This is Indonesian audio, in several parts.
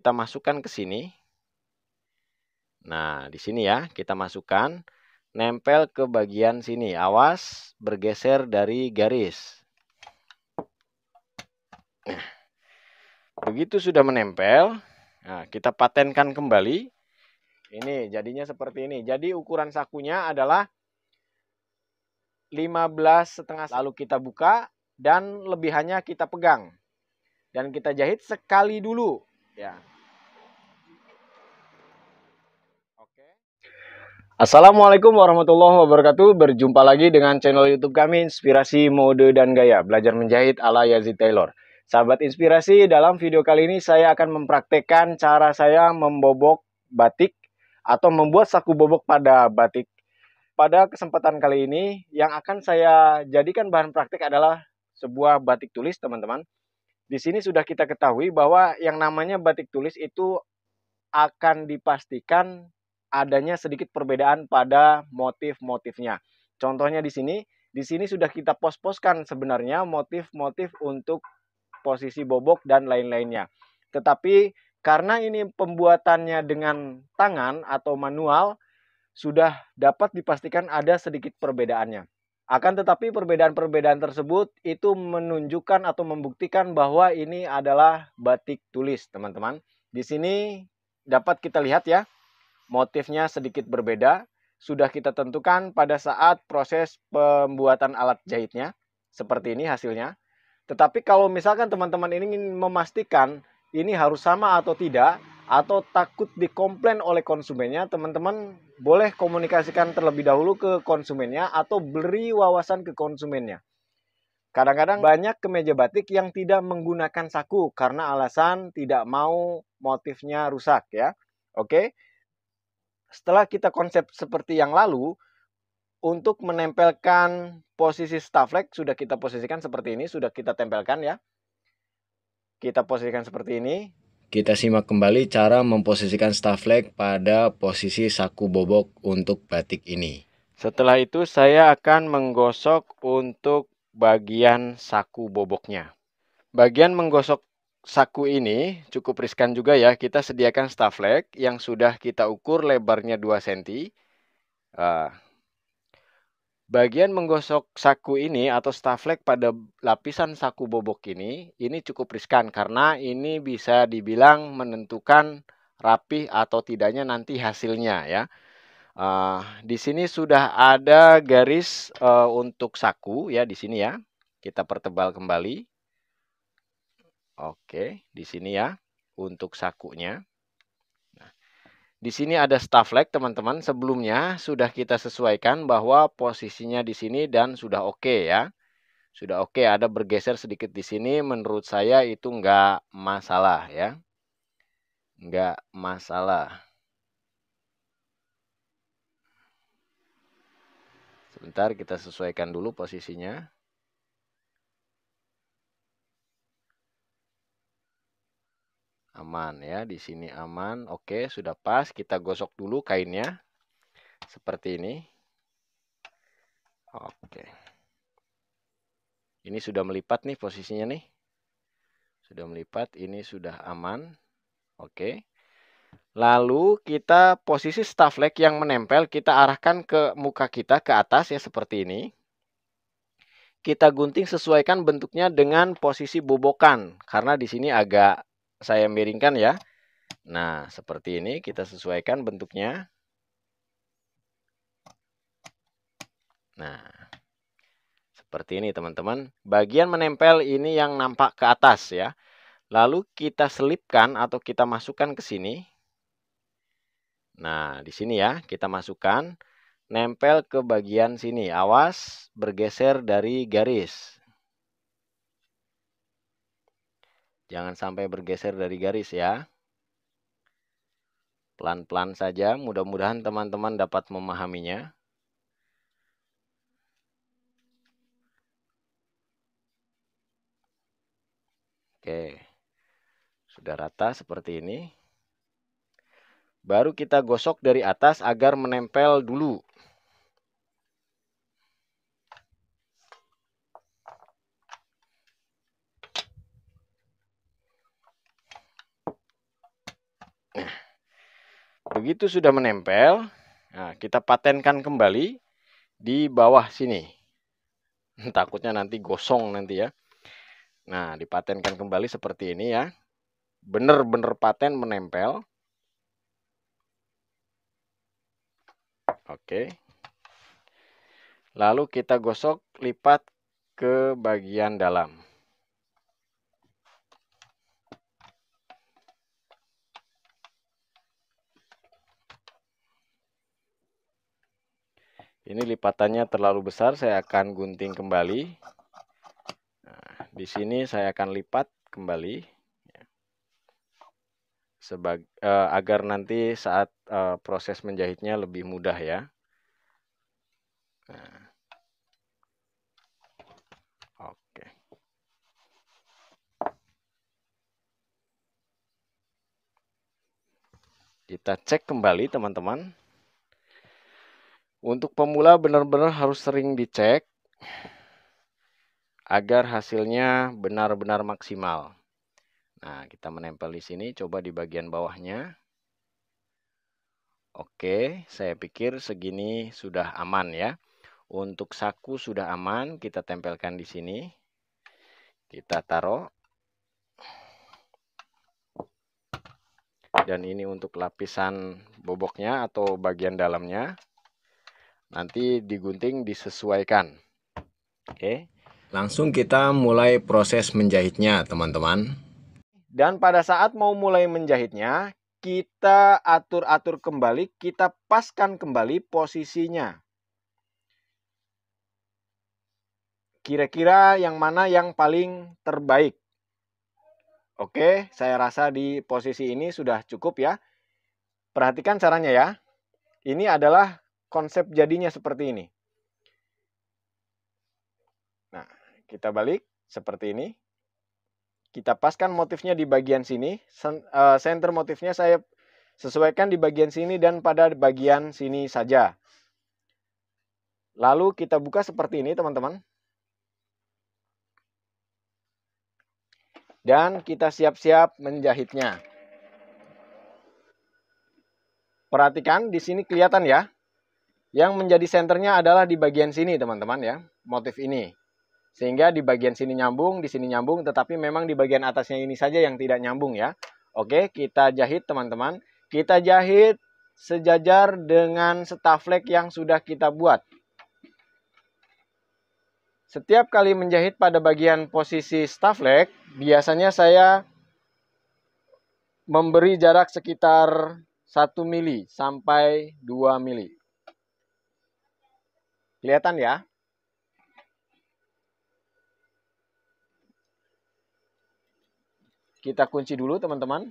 kita masukkan ke sini. Nah, di sini ya, kita masukkan, nempel ke bagian sini. Awas bergeser dari garis. Nah, begitu sudah menempel, nah, kita patenkan kembali. Ini jadinya seperti ini. Jadi ukuran sakunya adalah 15,5. Lalu kita buka dan lebihannya kita pegang. Dan kita jahit sekali dulu, ya. Oke. Assalamualaikum warahmatullahi wabarakatuh. Berjumpa lagi dengan channel YouTube kami Inspirasi Mode dan Gaya, belajar menjahit ala Yazid Taylor. Sahabat inspirasi, dalam video kali ini saya akan mempraktekkan cara saya membobok batik atau membuat saku bobok pada batik. Pada kesempatan kali ini yang akan saya jadikan bahan praktek adalah sebuah batik tulis, teman-teman. Di sini sudah kita ketahui bahwa yang namanya batik tulis itu akan dipastikan adanya sedikit perbedaan pada motif-motifnya. Contohnya di sini sudah kita pos-poskan sebenarnya motif-motif untuk posisi bobok dan lain-lainnya. Tetapi karena ini pembuatannya dengan tangan atau manual, sudah dapat dipastikan ada sedikit perbedaannya. Akan tetapi perbedaan-perbedaan tersebut itu menunjukkan atau membuktikan bahwa ini adalah batik tulis, teman-teman. Di sini dapat kita lihat ya, motifnya sedikit berbeda. Sudah kita tentukan pada saat proses pembuatan alat jahitnya. Seperti ini hasilnya. Tetapi kalau misalkan teman-teman ingin memastikan ini harus sama atau tidak, atau takut dikomplain oleh konsumennya, teman-teman boleh komunikasikan terlebih dahulu ke konsumennya atau beri wawasan ke konsumennya. Kadang-kadang banyak kemeja batik yang tidak menggunakan saku karena alasan tidak mau motifnya rusak ya. Oke. Setelah kita konsep seperti yang lalu, untuk menempelkan posisi staffleg sudah kita posisikan seperti ini, sudah kita tempelkan ya. Kita posisikan seperti ini. Kita simak kembali cara memposisikan staffleg pada posisi saku bobok untuk batik ini. Setelah itu saya akan menggosok untuk bagian saku boboknya. Bagian menggosok saku ini cukup riskan juga ya. Kita sediakan staffleg yang sudah kita ukur lebarnya 2 cm. Bagian menggosok saku ini atau staffleg pada lapisan saku bobok ini cukup riskan karena ini bisa dibilang menentukan rapih atau tidaknya nanti hasilnya ya. Di sini sudah ada garis untuk saku ya di sini ya. Kita pertebal kembali. Oke, di sini ya untuk sakunya. Di sini ada staffleg teman-teman, sebelumnya sudah kita sesuaikan bahwa posisinya di sini dan sudah oke ya. Sudah oke, ada bergeser sedikit di sini, menurut saya itu enggak masalah ya. Enggak masalah. Sebentar kita sesuaikan dulu posisinya. Aman ya, di sini aman. Oke, sudah pas. Kita gosok dulu kainnya. Seperti ini. Oke. Ini sudah melipat nih posisinya nih. Sudah melipat, ini sudah aman. Oke. Lalu kita posisi staffleg yang menempel kita arahkan ke muka kita ke atas ya seperti ini. Kita gunting sesuaikan bentuknya dengan posisi bobokan karena di sini agak saya miringkan ya. Nah, seperti ini kita sesuaikan bentuknya. Nah, seperti ini teman-teman. Bagian menempel ini yang nampak ke atas ya. Lalu kita selipkan atau kita masukkan ke sini. Nah, di sini ya kita masukkan. Nempel ke bagian sini. Awas bergeser dari garis. Jangan sampai bergeser dari garis ya. Pelan-pelan saja, mudah-mudahan teman-teman dapat memahaminya. Oke. Sudah rata seperti ini. Baru kita gosok dari atas agar menempel dulu. Begitu sudah menempel, nah, kita patenkan kembali di bawah sini. Takutnya nanti gosong nanti ya. Nah, dipatenkan kembali seperti ini ya. Benar-benar paten menempel. Oke. Lalu kita gosok lipat ke bagian dalam. Ini lipatannya terlalu besar, saya akan gunting kembali. Nah, di sini saya akan lipat kembali agar nanti saat proses menjahitnya lebih mudah ya. Nah, oke. Kita cek kembali teman-teman. Untuk pemula benar-benar harus sering dicek agar hasilnya benar-benar maksimal. Nah, kita menempel di sini, coba di bagian bawahnya. Oke, saya pikir segini sudah aman ya. Untuk saku sudah aman, kita tempelkan di sini. Kita taruh. Dan ini untuk lapisan boboknya atau bagian dalamnya. Nanti digunting disesuaikan. Oke. Langsung kita mulai proses menjahitnya, teman-teman. Dan pada saat mau mulai menjahitnya, kita atur-atur kembali, kita paskan kembali posisinya. Kira-kira yang mana yang paling terbaik? Oke, saya rasa di posisi ini sudah cukup ya. Perhatikan caranya ya. Ini adalah konsep jadinya seperti ini. Nah, kita balik seperti ini. Kita paskan motifnya di bagian sini. Center motifnya saya sesuaikan di bagian sini dan pada bagian sini saja. Lalu kita buka seperti ini teman-teman. Dan kita siap-siap menjahitnya. Perhatikan di sini kelihatan ya. Yang menjadi senternya adalah di bagian sini teman-teman ya. Motif ini. Sehingga di bagian sini nyambung, di sini nyambung, tetapi memang di bagian atasnya ini saja yang tidak nyambung ya. Oke, kita jahit teman-teman. Kita jahit sejajar dengan staflek yang sudah kita buat. Setiap kali menjahit pada bagian posisi staflek, biasanya saya memberi jarak sekitar 1 mili sampai 2 mili. Kelihatan ya? Kita kunci dulu teman-teman.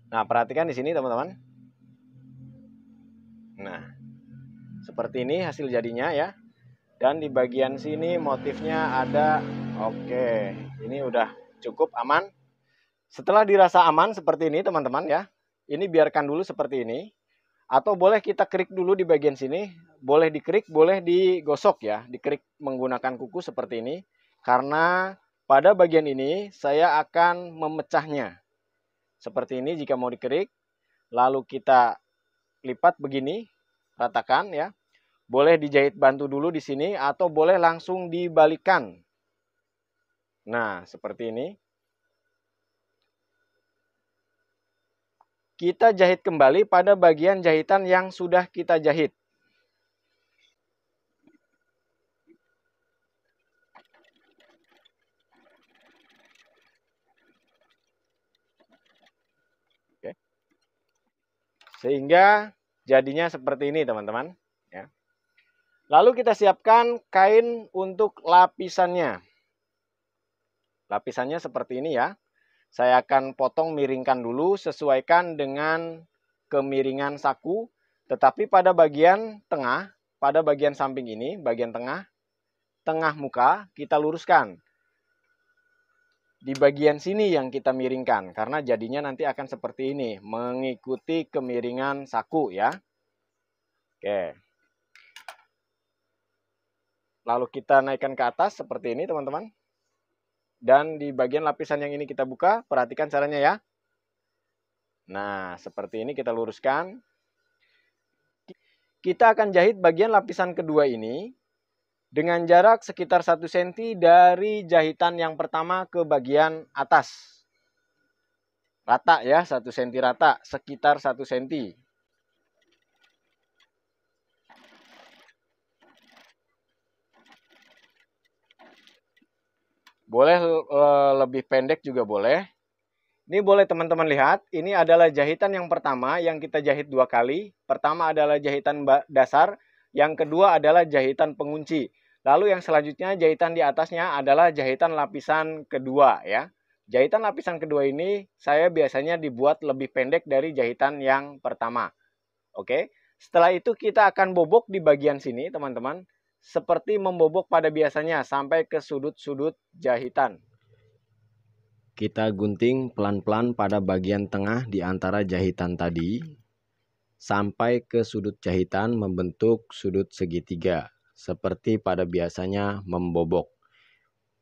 Nah, perhatikan di sini teman-teman. Nah, seperti ini hasil jadinya ya. Dan di bagian sini motifnya ada. Oke, ini udah cukup aman. Setelah dirasa aman seperti ini teman-teman ya. Ini biarkan dulu seperti ini. Atau boleh kita kerik dulu di bagian sini. Boleh dikerik, boleh digosok ya. Dikerik menggunakan kuku seperti ini. Karena pada bagian ini saya akan memecahnya. Seperti ini jika mau dikerik. Lalu kita lipat begini. Ratakan ya. Boleh dijahit bantu dulu di sini. Atau boleh langsung dibalikan. Nah, seperti ini. Kita jahit kembali pada bagian jahitan yang sudah kita jahit. Oke. Sehingga jadinya seperti ini teman-teman. Ya. Lalu kita siapkan kain untuk lapisannya. Lapisannya seperti ini ya. Saya akan potong miringkan dulu sesuaikan dengan kemiringan saku. Tetapi pada bagian tengah, pada bagian samping ini, bagian tengah muka kita luruskan. Di bagian sini yang kita miringkan. Karena jadinya nanti akan seperti ini. Mengikuti kemiringan saku ya. Oke. Lalu kita naikkan ke atas seperti ini teman-teman. Dan di bagian lapisan yang ini kita buka, perhatikan caranya ya. Nah, seperti ini kita luruskan. Kita akan jahit bagian lapisan kedua ini dengan jarak sekitar 1 cm dari jahitan yang pertama ke bagian atas. Rata ya, 1 cm rata, sekitar 1 cm. Boleh lebih pendek juga boleh. Ini boleh teman-teman lihat, ini adalah jahitan yang pertama yang kita jahit 2 kali. Pertama adalah jahitan dasar, yang kedua adalah jahitan pengunci. Lalu yang selanjutnya jahitan di atasnya adalah jahitan lapisan kedua ya. Jahitan lapisan kedua ini saya biasanya dibuat lebih pendek dari jahitan yang pertama. Oke, setelah itu kita akan bobok di bagian sini teman-teman. Seperti membobok pada biasanya sampai ke sudut-sudut jahitan. Kita gunting pelan-pelan pada bagian tengah di antara jahitan tadi sampai ke sudut jahitan membentuk sudut segitiga seperti pada biasanya membobok.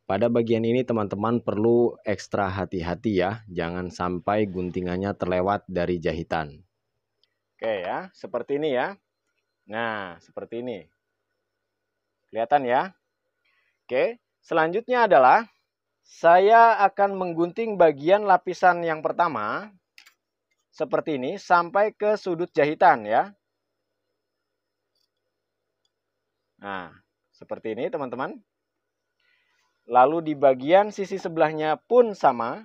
Pada bagian ini teman-teman perlu ekstra hati-hati ya, jangan sampai guntingannya terlewat dari jahitan. Oke ya, seperti ini ya. Nah, seperti ini. Kelihatan ya? Oke, selanjutnya adalah saya akan menggunting bagian lapisan yang pertama seperti ini sampai ke sudut jahitan ya. Nah, seperti ini teman-teman. Lalu di bagian sisi sebelahnya pun sama.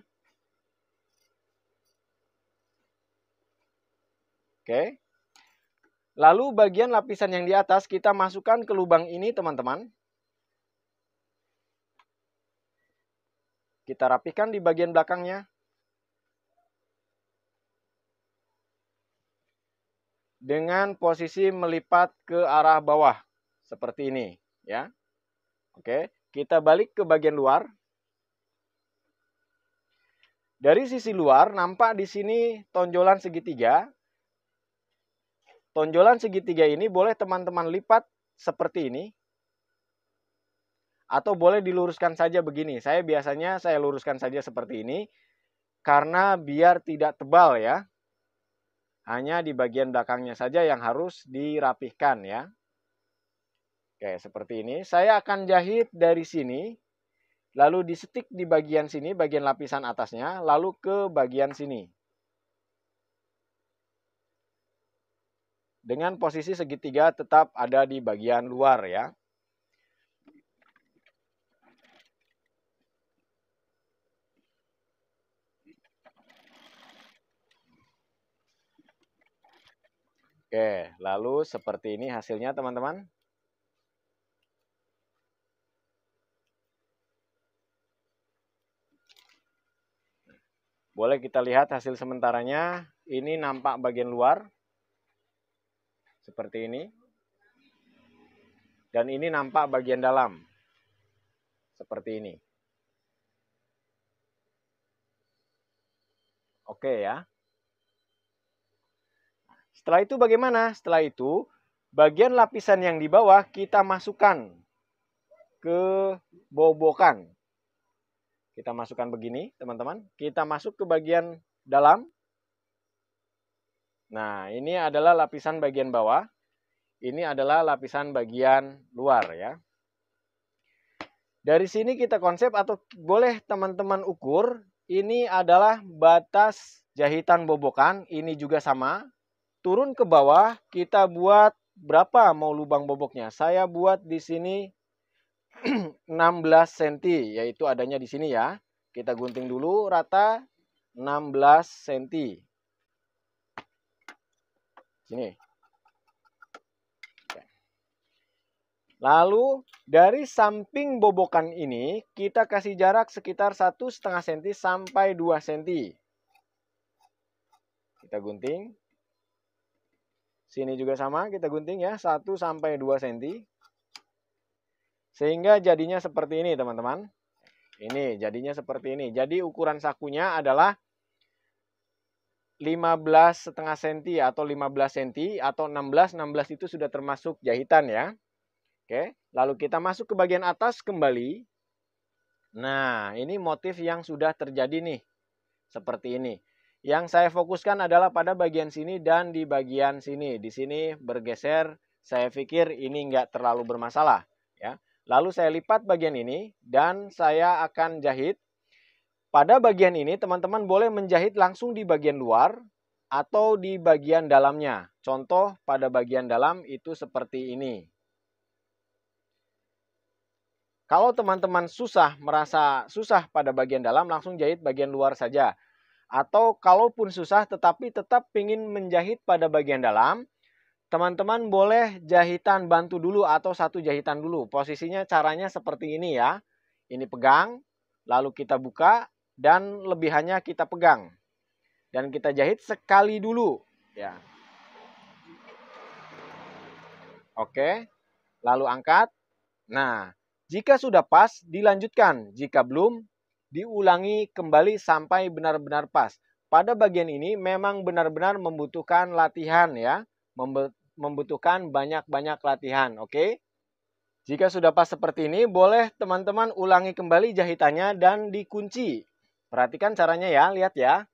Oke. Lalu bagian lapisan yang di atas kita masukkan ke lubang ini teman-teman. Kita rapikan di bagian belakangnya. Dengan posisi melipat ke arah bawah. Seperti ini ya. Oke, kita balik ke bagian luar. Dari sisi luar nampak di sini tonjolan segitiga. Tonjolan segitiga ini boleh teman-teman lipat seperti ini. Atau boleh diluruskan saja begini. Saya biasanya luruskan saja seperti ini. Karena biar tidak tebal ya. Hanya di bagian belakangnya saja yang harus dirapihkan ya. Oke, seperti ini. Saya akan jahit dari sini. Lalu disetik di bagian sini, bagian lapisan atasnya. Lalu ke bagian sini. Dengan posisi segitiga tetap ada di bagian luar ya. Oke, lalu seperti ini hasilnya teman-teman. Boleh kita lihat hasil sementaranya. Ini nampak bagian luar. Seperti ini. Dan ini nampak bagian dalam. Seperti ini. Oke ya. Setelah itu bagaimana? Setelah itu bagian lapisan yang di bawah kita masukkan ke bobokan. Kita masukkan begini teman-teman. Kita masuk ke bagian dalam. Nah, ini adalah lapisan bagian bawah. Ini adalah lapisan bagian luar ya. Dari sini kita konsep atau boleh teman-teman ukur. Ini adalah batas jahitan bobokan. Ini juga sama. Turun ke bawah kita buat berapa mau lubang boboknya. Saya buat di sini 16 cm. Yaitu adanya di sini ya. Kita gunting dulu rata 16 cm. Sini. Lalu dari samping bobokan ini kita kasih jarak sekitar 1,5 cm sampai 2 cm. Kita gunting. Sini juga sama kita gunting ya 1 sampai 2 cm. Sehingga jadinya seperti ini teman-teman. Ini jadinya seperti ini. Jadi ukuran sakunya adalah 15,5 cm atau 15 cm atau 16 itu sudah termasuk jahitan ya. Oke, lalu kita masuk ke bagian atas kembali. Nah, ini motif yang sudah terjadi nih. Seperti ini. Yang saya fokuskan adalah pada bagian sini dan di bagian sini. Di sini bergeser, saya pikir ini nggak terlalu bermasalah. Ya. Lalu saya lipat bagian ini dan saya akan jahit. Pada bagian ini teman-teman boleh menjahit langsung di bagian luar atau di bagian dalamnya. Contoh pada bagian dalam itu seperti ini. Kalau teman-teman merasa susah pada bagian dalam, langsung jahit bagian luar saja. Atau kalaupun susah tetapi tetap ingin menjahit pada bagian dalam, teman-teman boleh jahitan bantu dulu atau satu jahitan dulu. Posisinya caranya seperti ini ya. Ini pegang, lalu kita buka dan lebihannya kita pegang. Dan kita jahit sekali dulu ya. Oke. Lalu angkat. Nah, jika sudah pas dilanjutkan. Jika belum, diulangi kembali sampai benar-benar pas. Pada bagian ini memang benar-benar membutuhkan latihan ya. Membutuhkan banyak-banyak latihan, oke? Jika sudah pas seperti ini, boleh teman-teman ulangi kembali jahitannya dan dikunci. Perhatikan caranya ya, lihat ya.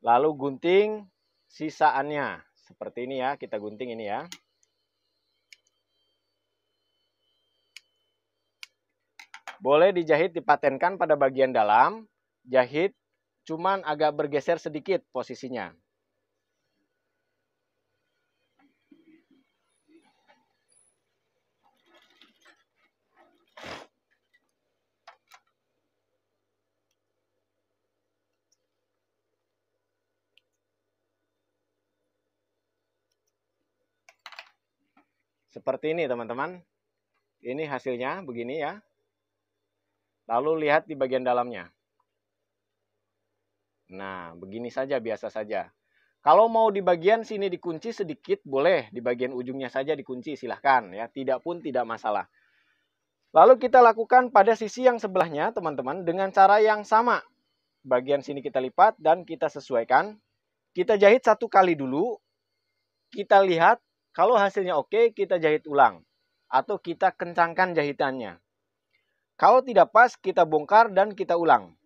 Lalu gunting sisaannya. Seperti ini ya, kita gunting ini ya. Boleh dijahit dipatenkan pada bagian dalam, jahit cuman agak bergeser sedikit posisinya. Seperti ini teman-teman. Ini hasilnya begini ya. Lalu lihat di bagian dalamnya. Nah, begini saja biasa saja. Kalau mau di bagian sini dikunci sedikit boleh, di bagian ujungnya saja dikunci silahkan ya, tidak pun tidak masalah. Lalu kita lakukan pada sisi yang sebelahnya teman-teman dengan cara yang sama. Bagian sini kita lipat dan kita sesuaikan. Kita jahit satu kali dulu. Kita lihat kalau hasilnya oke, kita jahit ulang atau kita kencangkan jahitannya. Kalau tidak pas, kita bongkar dan kita ulang.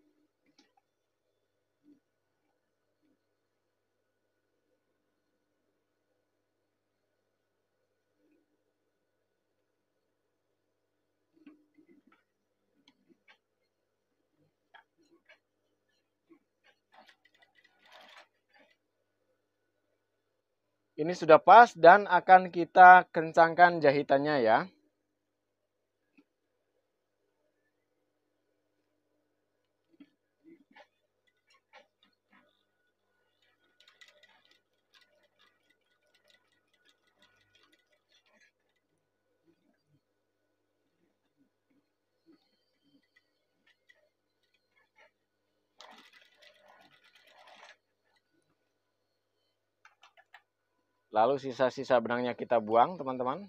Ini sudah pas dan akan kita kencangkan jahitannya ya. Lalu sisa-sisa benangnya kita buang, teman-teman.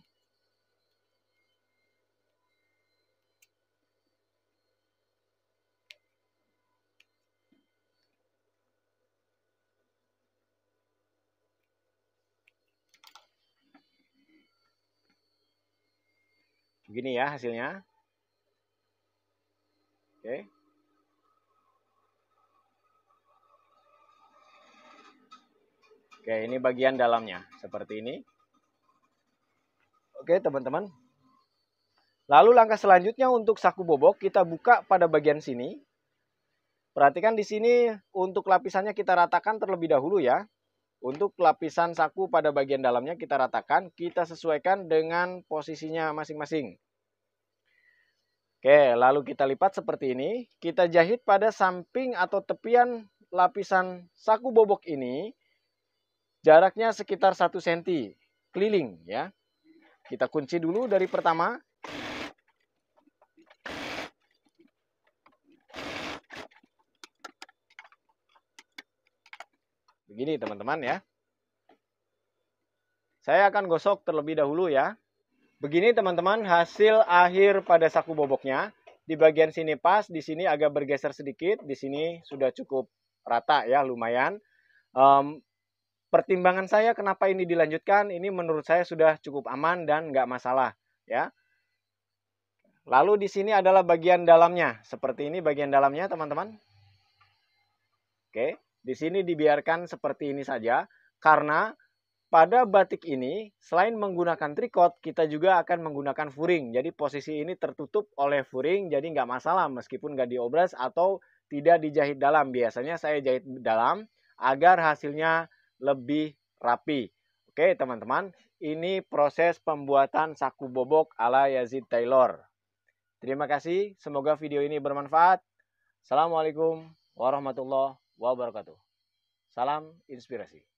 Begini ya hasilnya. Oke. Oke, ini bagian dalamnya seperti ini. Oke, teman-teman. Lalu langkah selanjutnya untuk saku bobok kita buka pada bagian sini. Perhatikan di sini untuk lapisannya kita ratakan terlebih dahulu ya. Untuk lapisan saku pada bagian dalamnya kita ratakan, kita sesuaikan dengan posisinya masing-masing. Oke, lalu kita lipat seperti ini. Kita jahit pada samping atau tepian lapisan saku bobok ini. Jaraknya sekitar 1 cm keliling ya. Kita kunci dulu dari pertama. Begini teman-teman ya. Saya akan gosok terlebih dahulu ya. Begini teman-teman hasil akhir pada saku boboknya. Di bagian sini pas, di sini agak bergeser sedikit, di sini sudah cukup rata ya, lumayan. Pertimbangan saya kenapa ini dilanjutkan, ini menurut saya sudah cukup aman dan nggak masalah ya. Lalu di sini adalah bagian dalamnya, seperti ini bagian dalamnya teman-teman. Oke, di sini dibiarkan seperti ini saja, karena pada batik ini, selain menggunakan trikot, kita juga akan menggunakan furing. Jadi posisi ini tertutup oleh furing, jadi nggak masalah meskipun nggak diobras atau tidak dijahit dalam. Biasanya saya jahit dalam agar hasilnya lebih rapi. Oke teman-teman, ini proses pembuatan saku bobok ala Yazid Taylor. Terima kasih, semoga video ini bermanfaat. Assalamualaikum warahmatullahi wabarakatuh. Salam inspirasi.